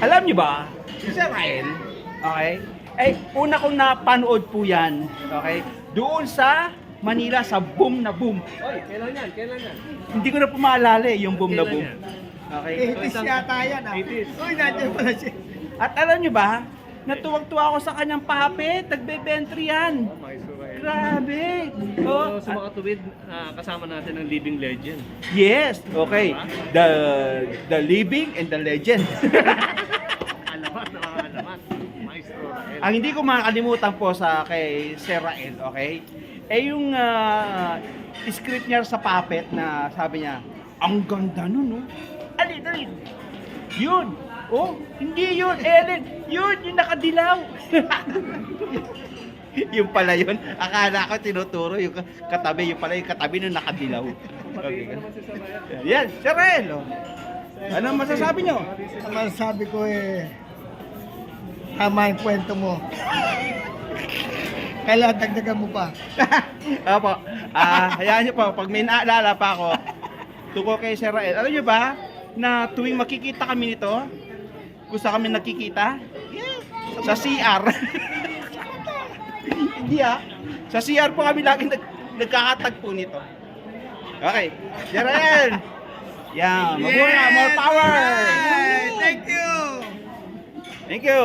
Alam niyo ba, si Sir Rael, okay? Eh, una kong napanood po yan, okay? Doon sa Manila, sa Boom na Boom. Oy, kailan yan? Kailan yan? Hindi ko na po maalala eh, yung Boom na Kailan Boom. yan? Okay? 80s yata yan ah. 80s. Uy, nandiyan pala siya. At alam niyo ba, natuwag-tuwa ako sa kanyang papet, nagbe-bentry yan. Oh, my Israel. Grabe! So, Oh, sa mga tuwid, kasama natin ang living legend. yes, okay. The living and the legend. Alamat na mga alamat. Maestro Rael. Ang hindi ko makakalimutan po sa kay Sir Rael, okay? Eh yung script niya sa puppet na sabi niya, ang ganda nun, no? Alin. Yun. Oh, hindi yun, Ellen. Yun, yung nakadilaw. Yung pala yun. Akala ko tinuturo yung katabi. Yung pala yung katabi nung nakadilaw. Pati naman si Sabayan. Yan, Sir Rael. Oh. Anong masasabi nyo? Ang masasabi ko tama yung kwento mo. Kailangan dagdagan mo pa. Opo. Hayaan nyo po, pag may naalala pa ako, tuko kay Sir Rael. Alam nyo ba, na tuwing makikita kami nito, kung saan kami nakikita? Sa CR. Hindi sa CR po kami lagi nagkakatagpo nito. Okay. Sir Rael! Yan, mabuhay, more power! Thank you! Thank you!